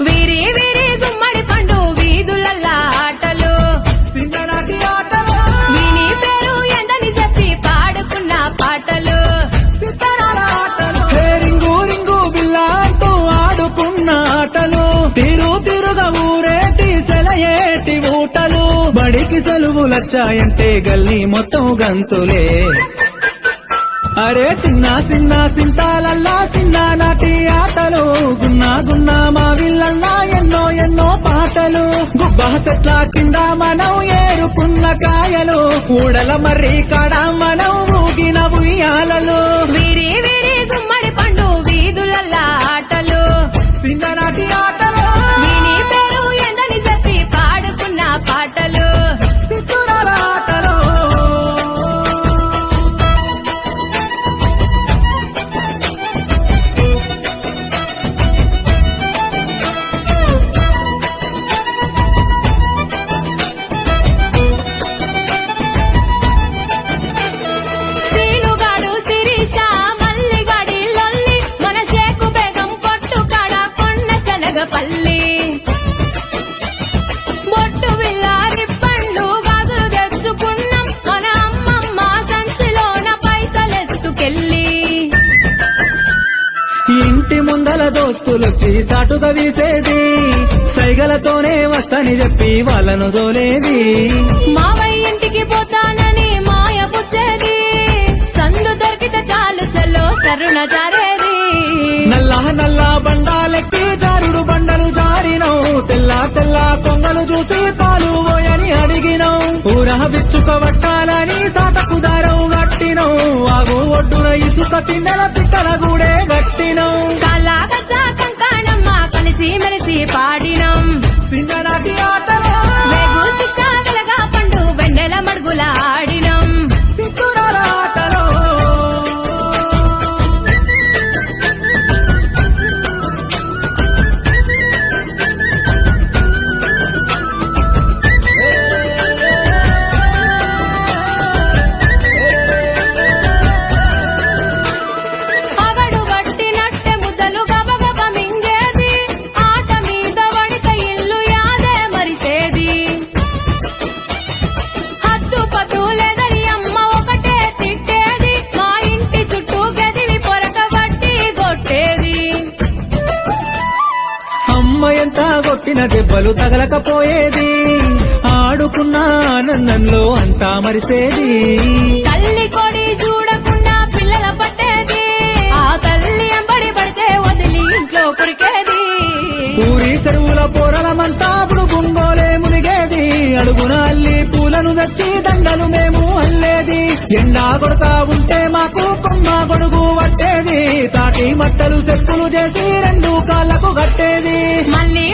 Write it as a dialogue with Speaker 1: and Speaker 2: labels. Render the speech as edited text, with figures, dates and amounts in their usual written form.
Speaker 1: వీరి వీరి గుమ్మడి పండు వీధులల్లా ఆటలు
Speaker 2: చిన్ననాటి ఆటలు
Speaker 1: విని పేరు ఎండని చెప్పి పాడుకున్న పాటలు
Speaker 2: సితారాల ఆటలు రింగు రింగు బిల్లా అంటూ ఆడుకున్న ఆటలు తిరుగా ఊరేటి సెలయేటి ఊటలు బడికి సెలవులొచ్చాయంటే గల్లీ మొత్తం గంతులే అరే చిన్న చిన్న సింతాలల్లా చిన్ననాటి ఆటలు గున్నా మా విల్లల్లా ఎన్నో ఎన్నో పాటలు గుబ్బా చెట్ల కింద మనం ఏరుకున్న కాయలు ఊడల మర్రి కాడ మనం ఊగిన ఉయ్యాలలు
Speaker 1: వీరి వీరి గుమ్మడి పండు వీధులల్లా ఆటలు
Speaker 2: చిన్ననాటి ఆటలు
Speaker 1: విని పేరు ఎండని చెప్పి పాడుకున్న పాటలు
Speaker 2: సితారాల ఆటలు
Speaker 1: సీనుగాడు శిరీష మల్లిగాడి లొల్లి మన షేకు బేగం కొట్టు కాడ కొన్న శనగపల్లి బొట్టు విల్లారి పండ్లు గాజులు తెచ్చుకున్నాం మన అమ్మమ్మ సంచిలోన పైసలెత్తుకెళ్ళి
Speaker 2: ఇంటి ముందల దోస్తులొచ్చి సాటుగా వీసేది సైగలతోనే వస్తని చెప్పి వాళ్ళను దోలేది
Speaker 1: మావయ్య ఇంటికి పోతానని మాయ పుచ్చేది సందు దొరికితే చాలు చల్లో సరుణ జారేది
Speaker 2: నల్ల బండాలెక్కి జారుడు బండలు జారినవు తెల్ల కొంగలు చూసి పాలు పోయని అడిగినవు ఊరహ బిచ్చుకబట్టాలని సాటకు దారవు గట్టినవు ఆగు ఒడ్డున ఇసుక తిన్నెల పిట్టల గూడే గట్టినవు
Speaker 1: కళాగచ్చా కంకాణమ్మ కలిసి మెలిసి పాడినం
Speaker 2: చిన్ననాటి ఆటలు
Speaker 1: వేగు చుక్క వెలగా పండు వెన్నెల మడుగుల ఆడినం
Speaker 2: సితారాల ఆటలు
Speaker 1: అగడు పట్టినట్టె ముద్దలు గబగబ మింగేది ఆట మీద వడిత ఇల్లు యాదే మరిసేది హద్దు పద్దు లేదని అమ్మ ఒకటే తిట్టేది మా ఇంటి చుట్టూ గదివి పొరక బట్టి కొట్టేది
Speaker 2: అమ్మ ఎంత కొట్టిన దెబ్బలు తగలకపోయేది ఆడుకున్న ఆనందంలో అంతా మరిసేది
Speaker 1: తల్లి కొడి చూడకుండా పిల్లల పట్టేది ఆ తల్లి ఎంబడి పడితే వదిలి ఇంట్లో కురికేది
Speaker 2: ఊరి చెరువుల పోరలమంతా అప్పుడు గుంగోలే మునిగేది అడుగున అల్లి పూలను తెచ్చి దండలు మేము అల్లేది ఎండా కొడతా ఉంటే మాకు కొమ్మ గొడుగు పట్టేది తాటి మట్టలు చెప్పులు చేసి రెండు కాళ్ళకు కట్టేది
Speaker 1: మళ్ళీ